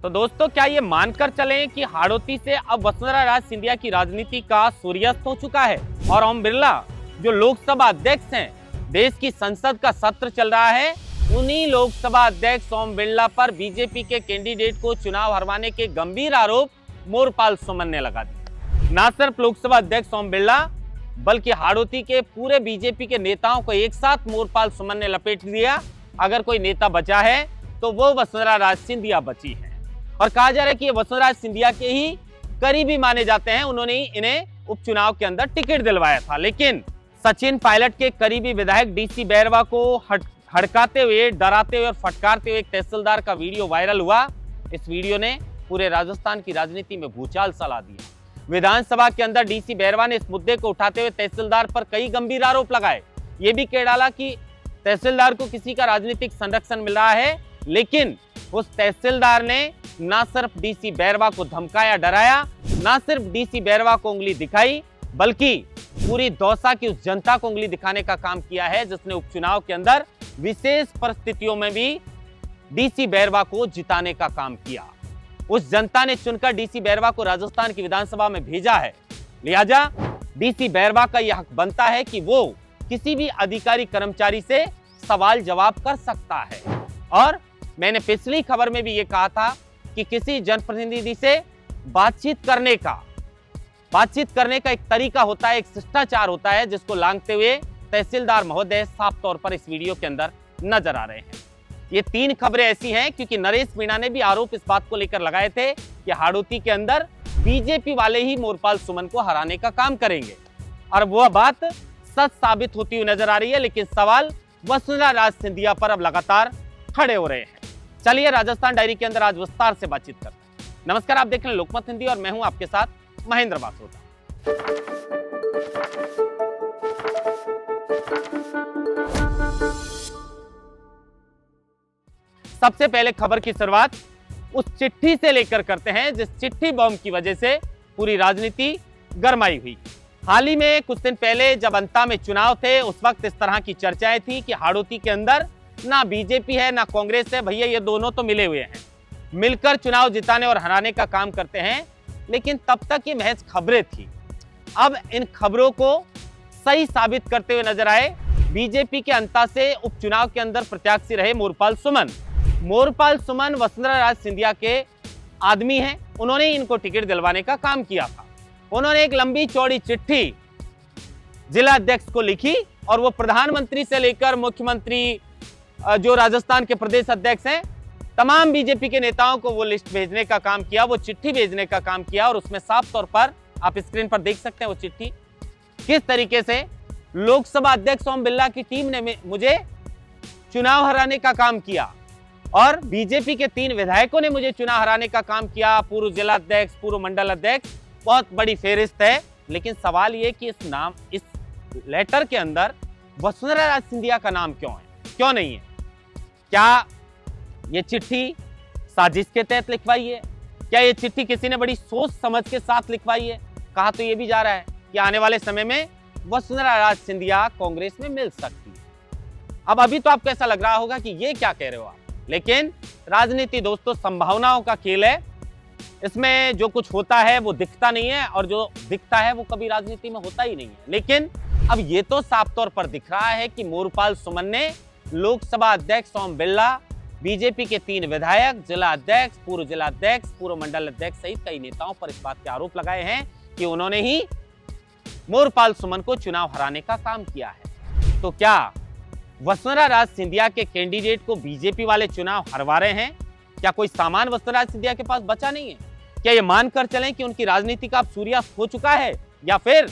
तो दोस्तों, क्या ये मानकर चलें कि हाड़ौती से अब वसुंधरा राज सिंधिया की राजनीति का सूर्यास्त हो चुका है और ओम बिरला जो लोकसभा अध्यक्ष हैं, देश की संसद का सत्र चल रहा है, उन्हीं लोकसभा अध्यक्ष ओम बिरला पर बीजेपी के कैंडिडेट को चुनाव हरवाने के गंभीर आरोप मोरपाल सुमन ने लगा दिए। न सिर्फ लोकसभा अध्यक्ष ओम बिरला बल्कि हाड़ौती के पूरे बीजेपी के नेताओं को एक साथ मोरपाल सुमन ने लपेट दिया। अगर कोई नेता बचा है तो वो वसुंधरा राज सिंधिया बची है और कहा जा रहा है कि ये वसुंधरा राज सिंधिया के ही करीबी माने जाते हैं। उन्होंने ही इन्हें उपचुनाव के अंदर टिकट दिलवाया था, लेकिन सचिन पायलट के करीबी विधायक डीसी बैरवा को हड़काते हुए, डराते हुए और फटकारते हुए एक तहसीलदार का वीडियो वायरल हुआ। इस वीडियो ने पूरे राजस्थान की राजनीति में भूचाल सा ला दिया। विधानसभा के अंदर डीसी बैरवा ने इस मुद्दे को उठाते हुए तहसीलदार पर कई गंभीर आरोप लगाए। ये भी कह डाला कि तहसीलदार को किसी का राजनीतिक संरक्षण मिल रहा है, लेकिन उस तहसीलदार ने न सिर्फ डीसी बैरवा को धमकाया, डराया, न सिर्फ डीसी बैरवा को उंगली दिखाई, बल्कि पूरी दौसा की उस जनता को उंगली दिखाने का काम किया है जिसने उपचुनाव के अंदर विशेष परिस्थितियों में भी डीसी बैरवा को जिताने का काम किया। उस जनता ने चुनकर डीसी बैरवा को राजस्थान की विधानसभा में भेजा है। लिहाजा डीसी बैरवा का यह हक बनता है कि वो किसी भी अधिकारी कर्मचारी से सवाल जवाब कर सकता है। और मैंने पिछली खबर में भी ये कहा था कि किसी जनप्रतिनिधि से बातचीत करने का एक तरीका होता है, एक शिष्टाचार होता है, जिसको लांघते हुए तहसीलदार महोदय साफ तौर पर इस वीडियो के अंदर नजर आ रहे हैं। ये तीन खबरें ऐसी हैं क्योंकि नरेश मीणा ने भी आरोप इस बात को लेकर लगाए थे कि हाड़ौती के अंदर बीजेपी वाले ही मोरपाल सुमन को हराने का काम करेंगे और वह बात सच साबित होती हुई नजर आ रही है। लेकिन सवाल वसुंधरा राज सिंधिया पर अब लगातार खड़े हो रहे हैं। चलिए राजस्थान डायरी के अंदर आज विस्तार से बातचीत करते हैं। नमस्कार, आप देख रहे हैं लोकमत हिंदी और मैं हूं आपके साथ महेंद्र बासोटा। सबसे पहले खबर की शुरुआत उस चिट्ठी से लेकर करते हैं जिस चिट्ठी बॉम्ब की वजह से पूरी राजनीति गरमाई हुई। हाल ही में कुछ दिन पहले जब अंता में चुनाव थे, उस वक्त इस तरह की चर्चाएं थी कि हाड़ौती के अंदर ना बीजेपी है ना कांग्रेस है, भैया ये दोनों तो मिले हुए हैं, मिलकर चुनाव जिताने और हराने का काम करते हैं। लेकिन तब तक ये महज खबरें थी। अब इन खबरों को सही साबित करते हुए नजर आए बीजेपी के अंता से उपचुनाव के अंदर प्रत्याशी रहे मोरपाल सुमन। मोरपाल सुमन वसुंधरा राज सिंधिया के आदमी हैं, उन्होंने इनको टिकट दिलवाने का काम किया था। उन्होंने एक लंबी चौड़ी चिट्ठी जिला अध्यक्ष को लिखी और वो प्रधानमंत्री से लेकर मुख्यमंत्री, जो राजस्थान के प्रदेश अध्यक्ष हैं, तमाम बीजेपी के नेताओं को वो लिस्ट भेजने का काम किया, वो चिट्ठी भेजने का काम किया। और उसमें साफ तौर पर आप स्क्रीन पर देख सकते हैं वो चिट्ठी किस तरीके से लोकसभा अध्यक्ष ओम बिरला की टीम ने मुझे चुनाव हराने का काम किया और बीजेपी के 3 विधायकों ने मुझे चुनाव हराने का काम किया, पूर्व जिला अध्यक्ष, पूर्व मंडल अध्यक्ष, बहुत बड़ी फेहरिस्त है। लेकिन सवाल ये कि इस लेटर के अंदर वसुंधरा राज सिंधिया का नाम क्यों है, क्यों नहीं है? क्या ये चिट्ठी साजिश के तहत लिखवाई है? क्या ये चिट्ठी किसी ने बड़ी सोच समझ के साथ लिखवाई है? कहा तो ये भी जा रहा है कि आने वाले समय में वसुंधरा राज सिंधिया कांग्रेस में मिल सकती है। अब अभी तो आपको ऐसा लग रहा होगा कि ये क्या कह रहे हो आप, लेकिन राजनीति दोस्तों संभावनाओं का खेल है। इसमें जो कुछ होता है वो दिखता नहीं है और जो दिखता है वो कभी राजनीति में होता ही नहीं है। लेकिन अब ये तो साफ तौर पर दिख रहा है कि मोरपाल सुमन ने लोकसभा अध्यक्ष ओम बिरला, बीजेपी के 3 विधायक, जिला अध्यक्ष, पूर्व जिला अध्यक्ष, पूर्व मंडल अध्यक्ष सहित कई नेताओं पर इस बात के आरोप लगाए हैं कि उन्होंने ही मोरपाल सुमन को चुनाव हराने का काम किया है। तो क्या वसुंधरा राज सिंधिया के कैंडिडेट को बीजेपी वाले चुनाव हरवा रहे हैं? क्या कोई सामान वसुंधरा राज सिंधिया के पास बचा नहीं है? क्या ये मानकर चलें कि उनकी राजनीति का अब सूर्यास्त हो चुका है, या फिर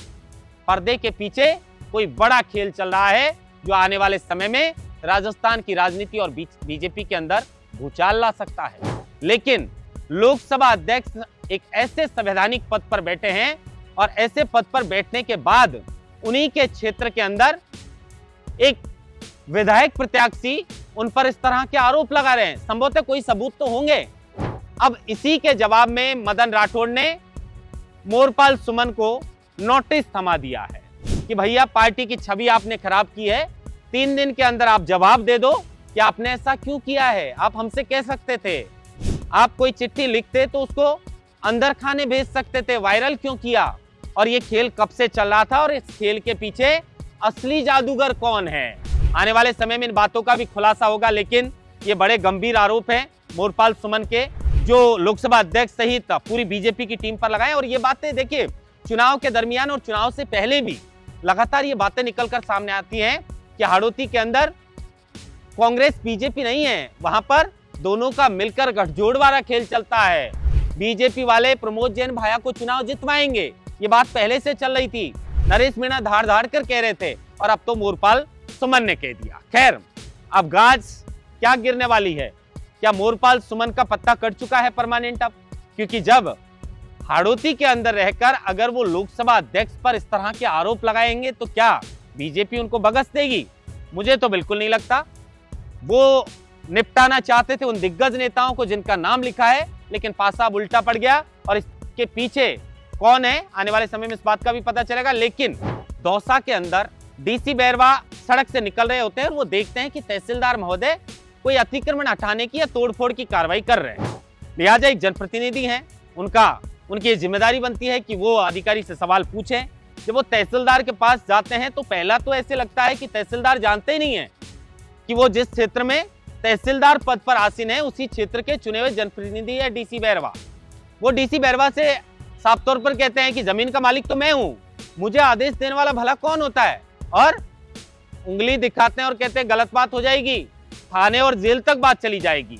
पर्दे के पीछे कोई बड़ा खेल चल रहा है जो आने वाले समय में राजस्थान की राजनीति और बीजेपी के अंदर भूचाल ला सकता है? लेकिन लोकसभा अध्यक्ष एक ऐसे संवैधानिक पद पर बैठे हैं और ऐसे पद पर बैठने के बाद उन्हीं के क्षेत्र के अंदर एक विधायक प्रत्याशी उन पर इस तरह के आरोप लगा रहे हैं। संभवतः कोई सबूत तो होंगे। अब इसी के जवाब में मदन राठौड़ ने मोरपाल सुमन को नोटिस थमा दिया है कि भैया पार्टी की छवि आपने खराब की है, 3 दिन के अंदर आप जवाब दे दो कि आपने ऐसा क्यों किया है, आप हमसे कह सकते थे। आप कोई चिट्ठी लिखते तो उसको अंदर खाने भेज सकते थे, वायरल क्यों किया? और ये खेल कब से चल रहा था और इस खेल के पीछे असली जादूगर कौन है? आने वाले समय में इन बातों का भी खुलासा होगा, लेकिन ये बड़े गंभीर आरोप हैं मोरपाल सुमन के, जो लोकसभा अध्यक्ष सहित पूरी बीजेपी की टीम पर लगाए। और ये बातें देखिए, चुनाव के दरमियान और चुनाव से पहले भी लगातार ये बातें निकलकर सामने आती हैं कि हाड़ौती के अंदर कांग्रेस बीजेपी नहीं है, वहां पर दोनों का मिलकर गठजोड़ वाला खेल चलता है। बीजेपी वाले प्रमोद जैन भाया को चुनाव जितवाएंगे, ये बात पहले से चल रही थी। नरेश मीणा धाड़ धाड़ कर कह रहे थे और अब तो मोरपाल सुमन ने कह दिया। खैर, अब गाज क्या गिरने वाली है? क्या मोरपाल सुमन का पत्ता कट चुका है परमानेंट अब? क्योंकि जब हाड़ौती के अंदर रहकर अगर वो लोकसभा अध्यक्ष पर इस तरह के आरोप लगाएंगे तो क्या बीजेपी उनको बगस देगी? मुझे तो बिल्कुल नहीं लगता। वो निपटाना चाहते थे उन दिग्गज नेताओं को जिनका नाम लिखा है, लेकिन पासा अब उल्टा पड़ गया और इसके पीछे कौन है आने वाले समय में इस बात का भी पता चलेगा। लेकिन दौसा के अंदर डीसी बैरवा सड़क से निकल रहे होते हैं और वो देखते हैं कि तहसीलदार महोदय कोई अतिक्रमण हटाने की या तोड़फोड़ की कार्रवाई कर रहे हैं। लिहाजा एक जनप्रतिनिधि हैं, उनकी जिम्मेदारी बनती है कि वो अधिकारी से सवाल पूछें। जब वो तहसीलदार के पास जाते हैं तो पहला तो ऐसे लगता है कि तहसीलदार जानते ही नहीं है कि वो जिस क्षेत्र में तहसीलदार पद पर आसीन है उसी क्षेत्र के चुने हुए जनप्रतिनिधि है डीसी बैरवा। वो डीसी बैरवा से साफ तौर पर कहते हैं कि जमीन का मालिक तो मैं हूं, मुझे आदेश देने वाला भला कौन होता है? और उंगली दिखाते हैं और कहते हैं गलत बात हो जाएगी, थाने और जेल तक बात चली जाएगी।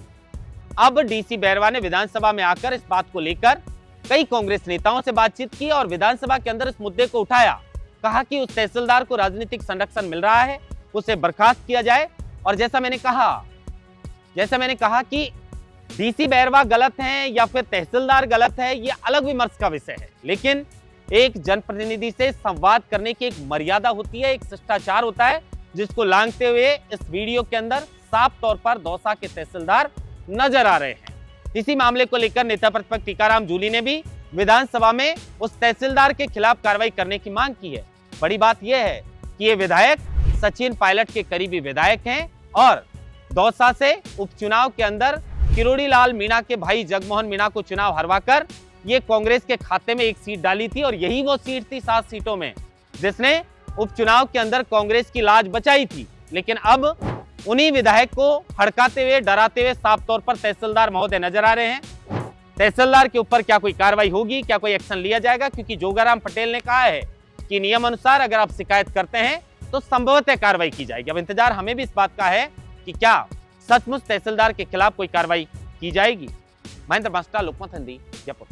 अब डीसी बैरवा ने विधानसभा में आकर इस बात को लेकर कई कांग्रेस नेताओं से बातचीत की और विधानसभा के अंदर इस मुद्दे को उठाया। कहा कि उस तहसीलदार को राजनीतिक संरक्षण मिल रहा है, उसे बर्खास्त किया जाए। और जैसा मैंने कहा कि डीसी बैरवा गलत हैं या फिर तहसीलदार गलत है, ये अलग विमर्श का विषय है। लेकिन एक जनप्रतिनिधि से संवाद करने की एक मर्यादा होती है, एक शिष्टाचार होता है, जिसको लांघते हुए इस वीडियो के अंदर साफ तौर पर दौसा के तहसीलदार नजर आ रहे हैं। इसी मामले को लेकर नेता प्रतिपक्ष टीकाराम जूली ने भी विधानसभा में उस तहसीलदार के खिलाफ कार्रवाई करने की मांग की है। बड़ी बात यह है कि ये विधायक सचिन पायलट के करीबी विधायक हैं और दौसा से उपचुनाव के अंदर किरोड़ी लाल मीणा के भाई जगमोहन मीणा को चुनाव हरवाकर ये कांग्रेस के खाते में एक सीट डाली थी और यही वो सीट थी 7 सीटों में जिसने उपचुनाव के अंदर कांग्रेस की लाज बचाई थी। लेकिन अब उन्हीं विधायक को हड़काते हुए, डराते हुए साफ तौर पर तहसीलदार महोदय नजर आ रहे हैं। तहसीलदार के ऊपर क्या कोई कार्रवाई होगी, क्या कोई एक्शन लिया जाएगा? क्योंकि जोगाराम पटेल ने कहा है कि नियम अनुसार अगर आप शिकायत करते हैं तो संभवतः कार्रवाई की जाएगी। अब इंतजार हमें भी इस बात का है कि क्या सचमुच तहसीलदार के खिलाफ कोई कार्रवाई की जाएगी। महेंद्र बंसटा, लोकमत हिंदी, जयपुर।